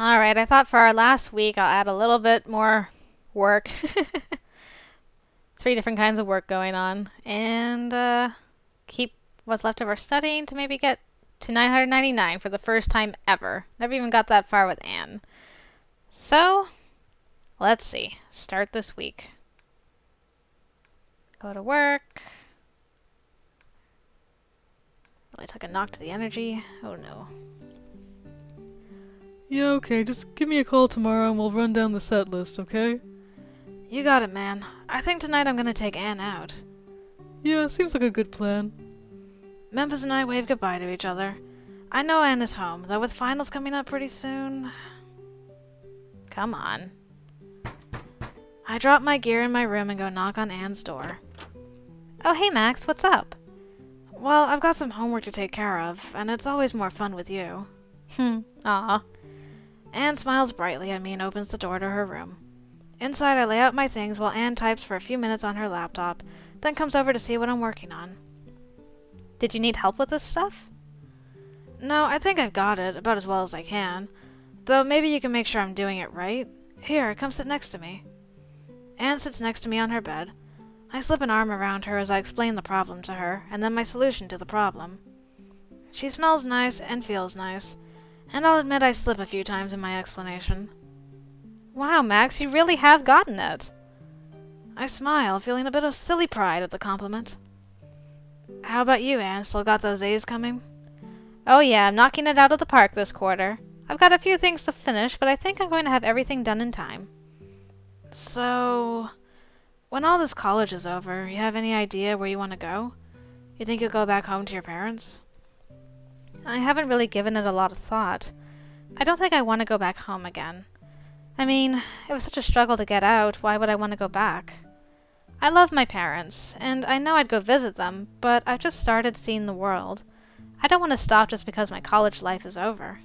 Alright, I thought for our last week I'll add a little bit more work. 3 different kinds of work going on. And keep what's left of our studying to maybe get to 999 for the first time ever. Never even got that far with Anne. So, let's see. Start this week. Go to work. I took a knock to the energy. Oh no. Yeah, okay, just give me a call tomorrow and we'll run down the set list, okay? You got it, man. I think tonight I'm gonna take Anne out. Yeah, seems like a good plan. Memphis and I wave goodbye to each other. I know Anne is home, though with finals coming up pretty soon... Come on. I drop my gear in my room and go knock on Anne's door. Oh, hey Max, what's up? Well, I've got some homework to take care of, and it's always more fun with you. Aw. Anne smiles brightly at me and opens the door to her room. Inside, I lay out my things while Anne types for a few minutes on her laptop, then comes over to see what I'm working on. Did you need help with this stuff? No, I think I've got it, about as well as I can. Though maybe you can make sure I'm doing it right. Here, come sit next to me. Anne sits next to me on her bed. I slip an arm around her as I explain the problem to her, and then my solution to the problem. She smells nice and feels nice, and I'll admit I slip a few times in my explanation. Wow, Max, you really have gotten it. I smile, feeling a bit of silly pride at the compliment. How about you, Anne? Still got those A's coming? Oh yeah, I'm knocking it out of the park this quarter. I've got a few things to finish, but I think I'm going to have everything done in time. So, when all this college is over, you have any idea where you want to go? You think you'll go back home to your parents? I haven't really given it a lot of thought. I don't think I want to go back home again. I mean, it was such a struggle to get out, why would I want to go back? I love my parents, and I know I'd go visit them, but I've just started seeing the world. I don't want to stop just because my college life is over.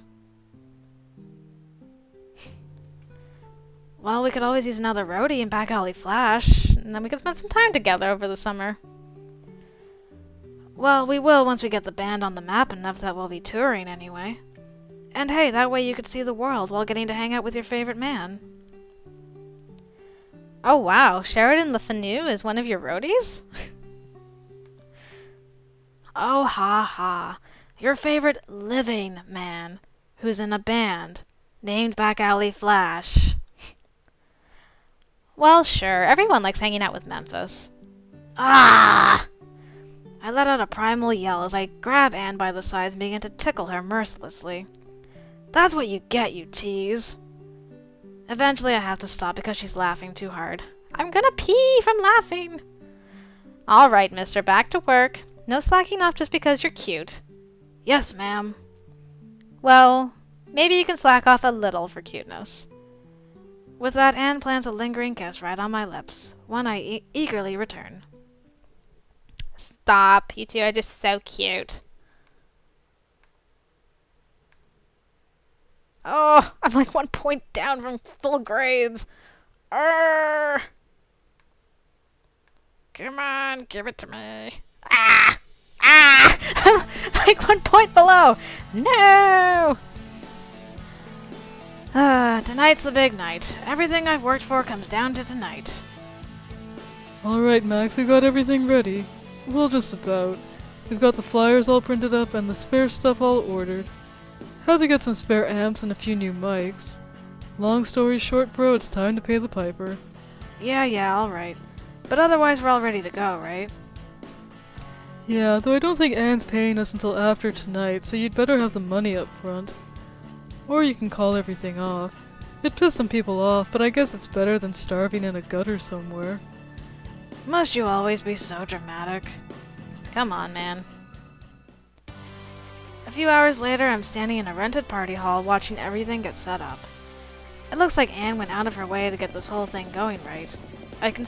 Well, we could always use another roadie in Back Alley Flash, and then we could spend some time together over the summer. Well, we will once we get the band on the map enough that we'll be touring anyway. And hey, that way you could see the world while getting to hang out with your favorite man. Oh wow, Sheridan Le Fanu is one of your roadies? Oh ha ha, your favorite living man, who's in a band, named Back Alley Flash. Well sure, everyone likes hanging out with Memphis. Ah! I let out a primal yell as I grab Anne by the sides and begin to tickle her mercilessly. That's what you get, you tease. Eventually I have to stop because she's laughing too hard. I'm gonna pee from laughing. Alright, mister, back to work. No slacking off just because you're cute. Yes, ma'am. Well, maybe you can slack off a little for cuteness. With that, Anne plants a lingering kiss right on my lips, one I eagerly return. Stop, you two are just so cute. Oh, I'm like 1 point down from full grades. Arrgh. Come on, give it to me. Ah! Ah! I'm like 1 point below. No! Tonight's the big night. Everything I've worked for comes down to tonight. Alright, Max, we got everything ready. Well, just about. We've got the flyers all printed up and the spare stuff all ordered. Had to get some spare amps and a few new mics. Long story short, bro, it's time to pay the piper. Yeah, alright. But otherwise we're all ready to go, right? Yeah, though I don't think Anne's paying us until after tonight, so you'd better have the money up front. Or you can call everything off. It pissed some people off, but I guess it's better than starving in a gutter somewhere. Must you always be so dramatic? Come on, man. A few hours later, I'm standing in a rented party hall watching everything get set up. It looks like Anne went out of her way to get this whole thing going right. I can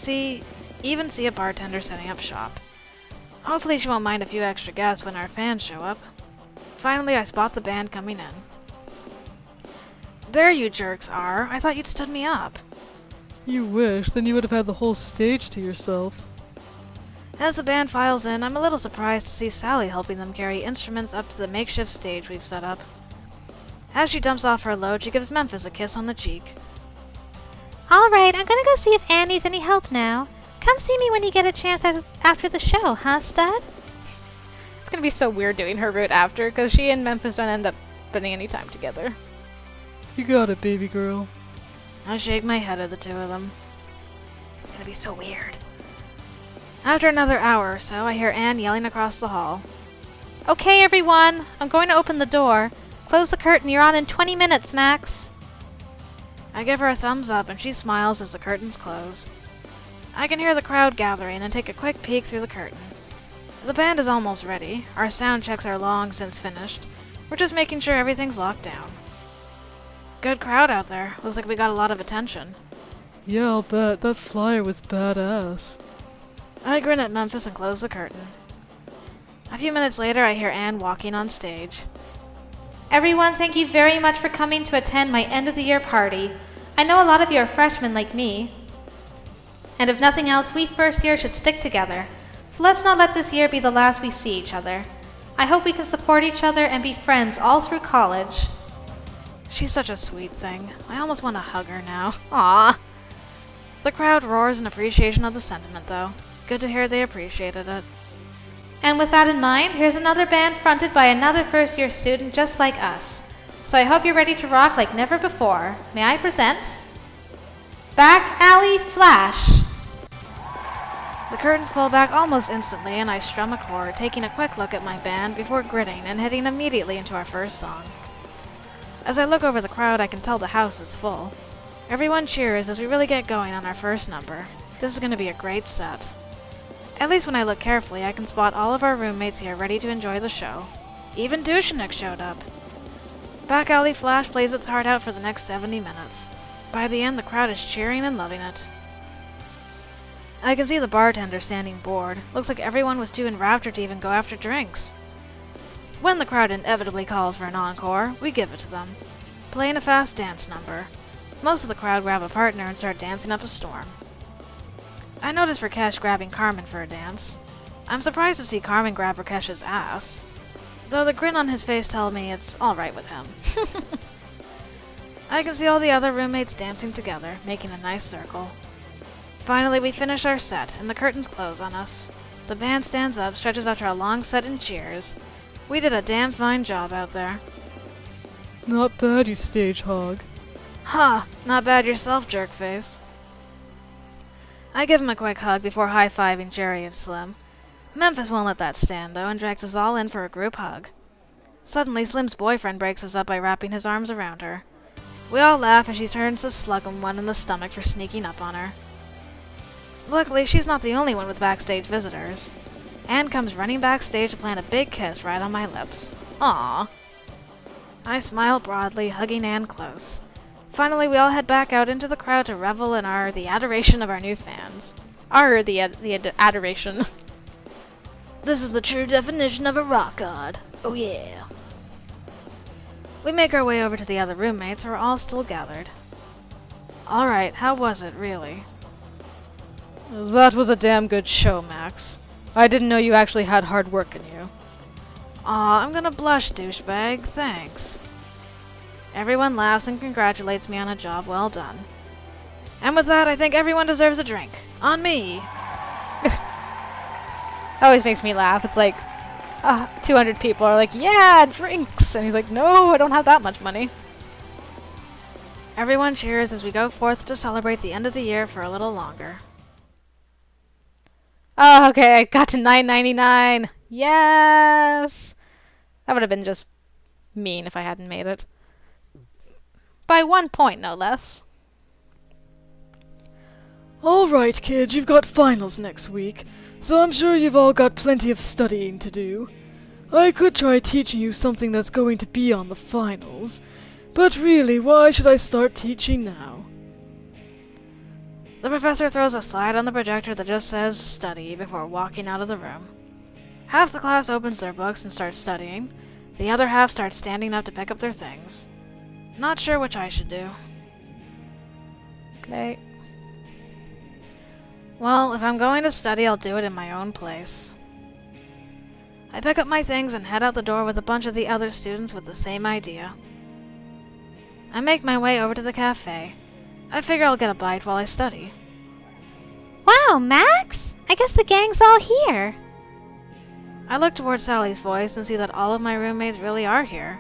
even see a bartender setting up shop. Hopefully she won't mind a few extra guests when our fans show up. Finally, I spot the band coming in. There you jerks are. I thought you'd stood me up. You wish, then you would have had the whole stage to yourself. As the band files in, I'm a little surprised to see Sally helping them carry instruments up to the makeshift stage we've set up. As she dumps off her load, she gives Memphis a kiss on the cheek. Alright, I'm gonna go see if Anne needs any help now. Come see me when you get a chance after the show, huh, stud? It's gonna be so weird doing her route after, because she and Memphis don't end up spending any time together. You got it, baby girl. I shake my head at the two of them. It's gonna be so weird. After another hour or so, I hear Anne yelling across the hall. Okay, everyone, I'm going to open the door. Close the curtain, you're on in 20 minutes, Max. I give her a thumbs up and she smiles as the curtains close. I can hear the crowd gathering and take a quick peek through the curtain. The band is almost ready. Our sound checks are long since finished. We're just making sure everything's locked down. Good crowd out there. Looks like we got a lot of attention. Yeah, I'll bet. That flyer was badass. I grin at Memphis and close the curtain. A few minutes later, I hear Anne walking on stage. Everyone, thank you very much for coming to attend my end-of-the-year party. I know a lot of you are freshmen like me. And if nothing else, we first year should stick together. So let's not let this year be the last we see each other. I hope we can support each other and be friends all through college. She's such a sweet thing. I almost want to hug her now. Aww. The crowd roars in appreciation of the sentiment, though. Good to hear they appreciated it. And with that in mind, here's another band fronted by another first-year student just like us. So I hope you're ready to rock like never before. May I present? Back Alley Flash! The curtains pull back almost instantly and I strum a chord, taking a quick look at my band before grinning and heading immediately into our first song. As I look over the crowd, I can tell the house is full. Everyone cheers as we really get going on our first number. This is going to be a great set. At least when I look carefully, I can spot all of our roommates here ready to enjoy the show. Even Dushanik showed up. Back Alley Flash plays its heart out for the next 70 minutes. By the end, the crowd is cheering and loving it. I can see the bartender standing bored. Looks like everyone was too enraptured to even go after drinks. When the crowd inevitably calls for an encore, we give it to them, playing a fast dance number. Most of the crowd grab a partner and start dancing up a storm. I noticed Rakesh grabbing Carmen for a dance. I'm surprised to see Carmen grab Rakesh's ass, though the grin on his face tells me it's alright with him. I can see all the other roommates dancing together, making a nice circle. Finally, we finish our set, and the curtains close on us. The band stands up, stretches after a long set, and cheers. We did a damn fine job out there. Not bad, you stage hog. Huh, not bad yourself, jerkface. I give him a quick hug before high-fiving Jerry and Slim. Memphis won't let that stand, though, and drags us all in for a group hug. Suddenly, Slim's boyfriend breaks us up by wrapping his arms around her. We all laugh as she turns to slug him one in the stomach for sneaking up on her. Luckily, she's not the only one with backstage visitors. Anne comes running backstage to plant a big kiss right on my lips. Aww. I smile broadly, hugging Anne close. Finally, we all head back out into the crowd to revel in the adoration of our new fans. The adoration. This is the true definition of a rock god. Oh yeah. We make our way over to the other roommates who are all still gathered. Alright, how was it, really? That was a damn good show, Max. I didn't know you actually had hard work in you. Aw, I'm gonna blush, douchebag. Thanks. Everyone laughs and congratulates me on a job well done. And with that, I think everyone deserves a drink. On me! That always makes me laugh. It's like, 200 people are like, yeah, drinks! And he's like, no, I don't have that much money. Everyone cheers as we go forth to celebrate the end of the year for a little longer. Oh, okay, I got to $9.99. Yes! That would have been just mean if I hadn't made it. By 1 point, no less. Alright, kids, you've got finals next week, so I'm sure you've all got plenty of studying to do. I could try teaching you something that's going to be on the finals, but really, why should I start teaching now? The professor throws a slide on the projector that just says study before walking out of the room. Half the class opens their books and starts studying. The other half starts standing up to pick up their things. Not sure which I should do. Okay. Well, if I'm going to study, I'll do it in my own place. I pick up my things and head out the door with a bunch of the other students with the same idea. I make my way over to the cafe. I figure I'll get a bite while I study. Wow, Max! I guess the gang's all here. I look towards Sally's voice and see that all of my roommates really are here.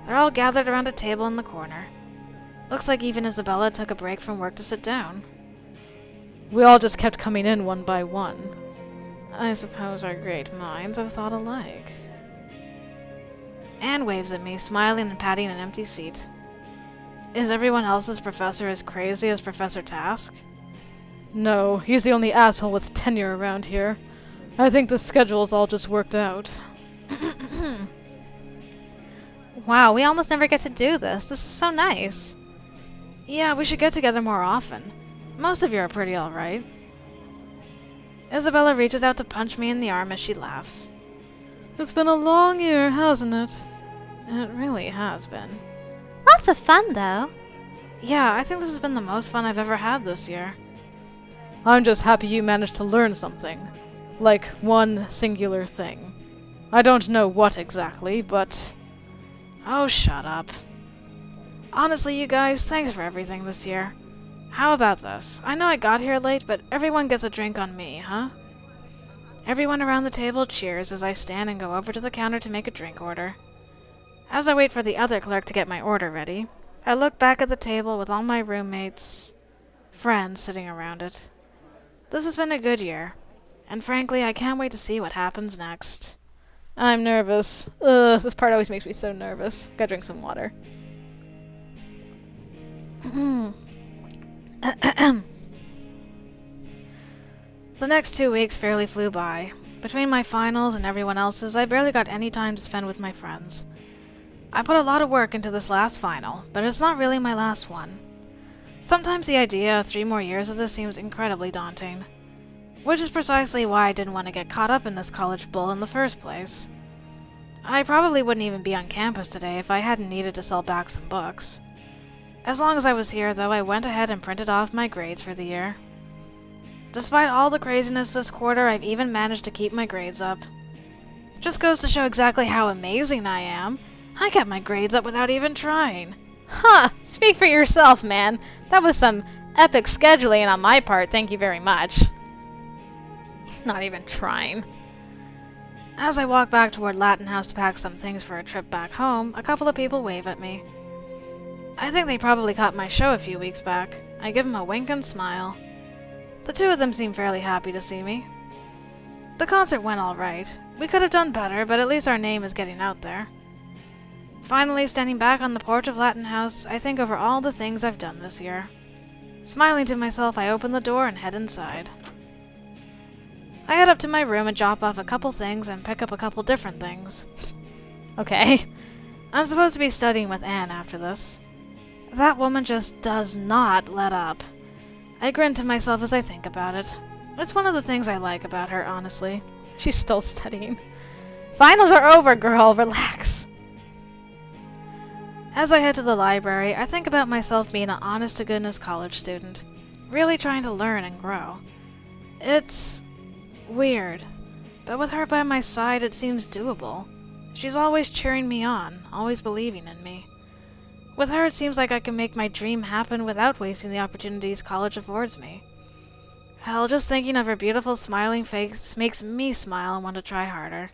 They're all gathered around a table in the corner. Looks like even Isabella took a break from work to sit down. We all just kept coming in one by one. I suppose our great minds have thought alike. Anne waves at me, smiling and patting an empty seat. Is everyone else's professor as crazy as Professor Task? No, he's the only asshole with tenure around here. I think the schedule's all just worked out. Wow, we almost never get to do this. This is so nice. Yeah, we should get together more often. Most of you are pretty alright. Isabella reaches out to punch me in the arm as she laughs. It's been a long year, hasn't it? It really has been. Lots of fun, though. Yeah, I think this has been the most fun I've ever had this year. I'm just happy you managed to learn something. Like, one singular thing. I don't know what exactly, but... Oh, shut up. Honestly, you guys, thanks for everything this year. How about this? I know I got here late, but everyone gets a drink on me, huh? Everyone around the table cheers as I stand and go over to the counter to make a drink order. As I wait for the other clerk to get my order ready, I look back at the table with all my roommates' friends sitting around it. This has been a good year, and frankly, I can't wait to see what happens next. I'm nervous. Ugh, this part always makes me so nervous. Gotta drink some water. The next 2 weeks fairly flew by. Between my finals and everyone else's, I barely got any time to spend with my friends. I put a lot of work into this last final, but it's not really my last one. Sometimes the idea of 3 more years of this seems incredibly daunting. Which is precisely why I didn't want to get caught up in this college bull in the first place. I probably wouldn't even be on campus today if I hadn't needed to sell back some books. As long as I was here, though, I went ahead and printed off my grades for the year. Despite all the craziness this quarter, I've even managed to keep my grades up. Just goes to show exactly how amazing I am. I kept my grades up without even trying. Huh, speak for yourself, man. That was some epic scheduling on my part, thank you very much. Not even trying. As I walk back toward Latin House to pack some things for a trip back home, a couple of people wave at me. I think they probably caught my show a few weeks back. I give them a wink and smile. The 2 of them seem fairly happy to see me. The concert went alright. We could have done better, but at least our name is getting out there. Finally, standing back on the porch of Latin House, I think over all the things I've done this year. Smiling to myself, I open the door and head inside. I head up to my room and drop off a couple things and pick up a couple different things. Okay. I'm supposed to be studying with Anne after this. That woman just does not let up. I grin to myself as I think about it. It's one of the things I like about her, honestly. She's still studying. Finals are over, girl. Relax. As I head to the library, I think about myself being an honest-to-goodness college student. Really trying to learn and grow. It's weird, but with her by my side, it seems doable. She's always cheering me on, always believing in me. With her, it seems like I can make my dream happen without wasting the opportunities college affords me. Hell, just thinking of her beautiful smiling face makes me smile and want to try harder.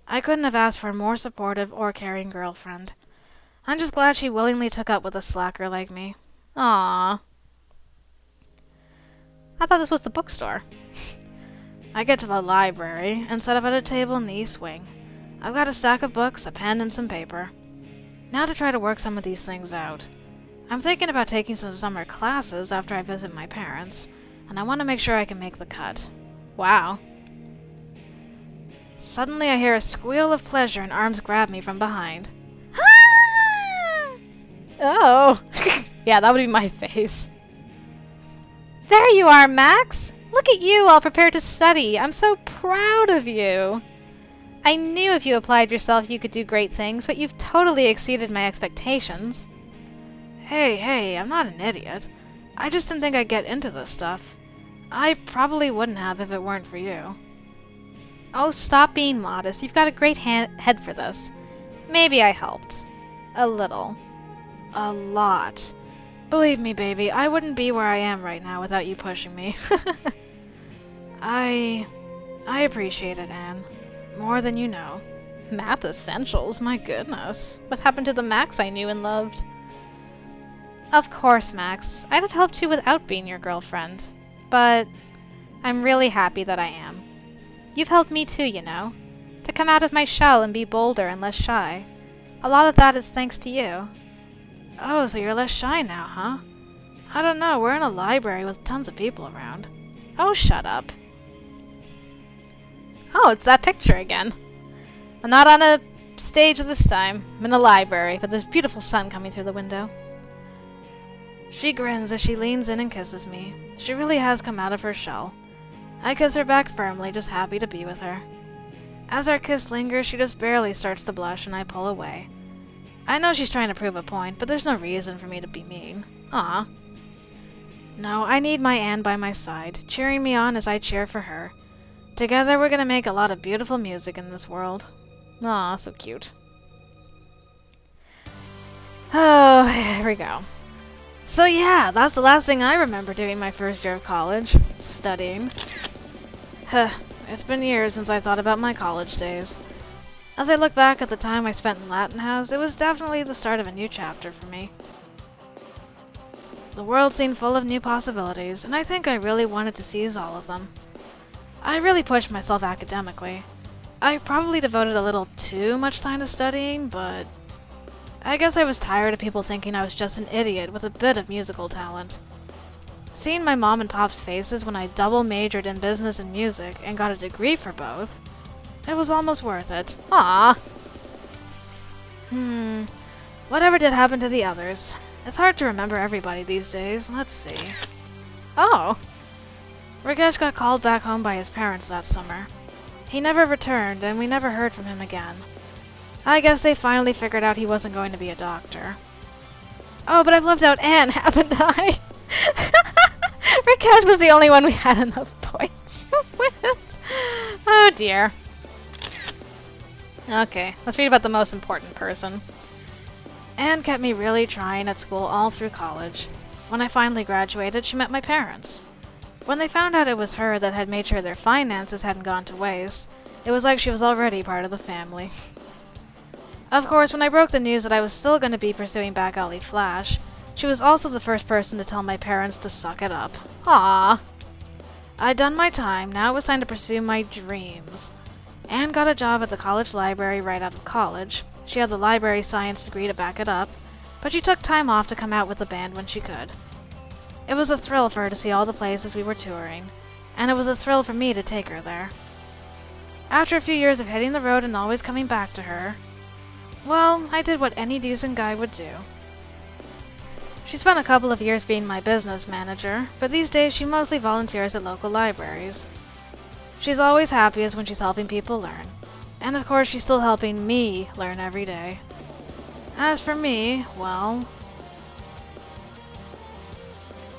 I couldn't have asked for a more supportive or caring girlfriend. I'm just glad she willingly took up with a slacker like me. Aww. I thought this was the bookstore. I get to the library and set up at a table in the east wing. I've got a stack of books, a pen, and some paper. Now to try to work some of these things out. I'm thinking about taking some summer classes after I visit my parents, and I want to make sure I can make the cut. Wow. Suddenly I hear a squeal of pleasure and arms grab me from behind. Oh. Yeah, that would be my face. There you are, Max. Look at you, all prepared to study. I'm so proud of you. I knew if you applied yourself you could do great things, but you've totally exceeded my expectations. Hey, I'm not an idiot. I just didn't think I'd get into this stuff. I probably wouldn't have if it weren't for you. Oh, stop being modest. You've got a great head for this. Maybe I helped. A little. A lot. Believe me, baby, I wouldn't be where I am right now without you pushing me. I appreciate it, Anne. More than you know. Math essentials, my goodness. What happened to the Max I knew and loved? Of course, Max. I'd have helped you without being your girlfriend. But I'm really happy that I am. You've helped me too, you know. To come out of my shell and be bolder and less shy. A lot of that is thanks to you. Oh, so you're less shy now, huh? I don't know, we're in a library with tons of people around. Oh, shut up. Oh, it's that picture again. I'm not on a stage this time. I'm in a library, but there's beautiful sun coming through the window. She grins as she leans in and kisses me. She really has come out of her shell. I kiss her back firmly, just happy to be with her. As our kiss lingers, she just barely starts to blush and I pull away. I know she's trying to prove a point, but there's no reason for me to be mean. Aw. No, I need my Anne by my side, cheering me on as I cheer for her. Together we're gonna make a lot of beautiful music in this world. Aw, so cute. Oh, here we go. So yeah, that's the last thing I remember doing my first year of college. Studying. It's been years since I thought about my college days. As I look back at the time I spent in Latin House, it was definitely the start of a new chapter for me. The world seemed full of new possibilities, and I think I really wanted to seize all of them. I really pushed myself academically. I probably devoted a little too much time to studying, but I guess I was tired of people thinking I was just an idiot with a bit of musical talent. Seeing my mom and pop's faces when I double majored in business and music and got a degree for both, it was almost worth it. Aw. Whatever did happen to the others? It's hard to remember everybody these days. Let's see. Oh. Rakesh got called back home by his parents that summer. He never returned, and we never heard from him again. I guess they finally figured out he wasn't going to be a doctor. Oh, but I've left out Anne, haven't I? Rakesh was the only one we had enough points with. Oh dear. Okay, let's read about the most important person. Anne kept me really trying at school all through college. When I finally graduated, she met my parents. When they found out it was her that had made sure their finances hadn't gone to waste, it was like she was already part of the family. Of course, when I broke the news that I was still going to be pursuing Back Alley Flash, she was also the first person to tell my parents to suck it up. Aww. I'd done my time, now it was time to pursue my dreams. Anne got a job at the college library right out of college. She had the library science degree to back it up, but she took time off to come out with the band when she could. It was a thrill for her to see all the places we were touring, and it was a thrill for me to take her there. After a few years of hitting the road and always coming back to her, well, I did what any decent guy would do. She spent a couple of years being my business manager, but these days she mostly volunteers at local libraries. She's always happiest when she's helping people learn. And of course she's still helping me learn every day. As for me, well,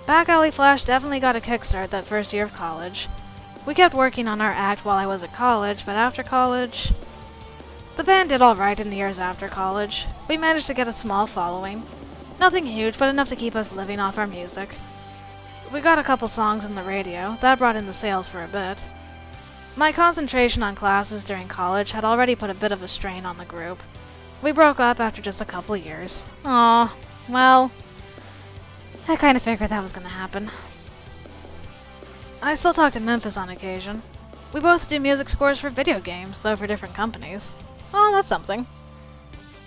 Back Alley Flash definitely got a kickstart that first year of college. We kept working on our act while I was at college, but after college, the band did alright in the years after college. We managed to get a small following. Nothing huge, but enough to keep us living off our music. We got a couple songs on the radio, that brought in the sales for a bit. My concentration on classes during college had already put a bit of a strain on the group. We broke up after just a couple years. Aw, well, I kind of figured that was gonna happen. I still talk to Memphis on occasion. We both do music scores for video games, though for different companies. Well, that's something.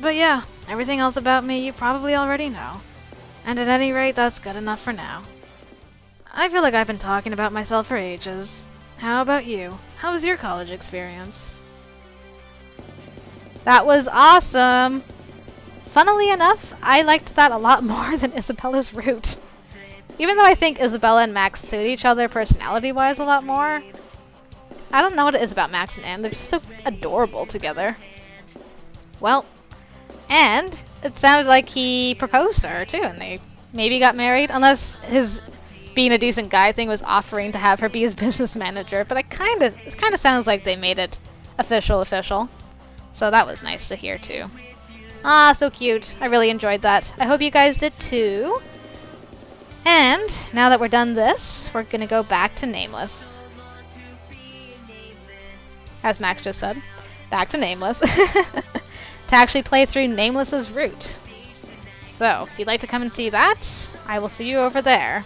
But yeah, everything else about me you probably already know. And at any rate, that's good enough for now. I feel like I've been talking about myself for ages. How about you? How was your college experience? That was awesome! Funnily enough, I liked that a lot more than Isabella's route. Even though I think Isabella and Max suit each other personality-wise a lot more, I don't know what it is about Max and Anne. They're just so adorable together. Well, and it sounded like he proposed to her too, and they maybe got married, unless his being a decent guy thing was offering to have her be his business manager, but it kind of sounds like they made it official. So that was nice to hear too. Ah, so cute. I really enjoyed that. I hope you guys did too. And now that we're done this, we're gonna go back to Nameless. As Max just said, back to Nameless. To actually play through Nameless's route. So, if you'd like to come and see that, I will see you over there.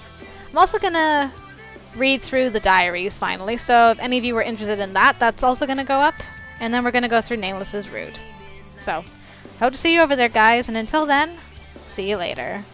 I'm also gonna read through the diaries finally, so if any of you were interested in that, that's also gonna go up. And then we're gonna go through Nameless's route. So, hope to see you over there, guys, and until then, see you later.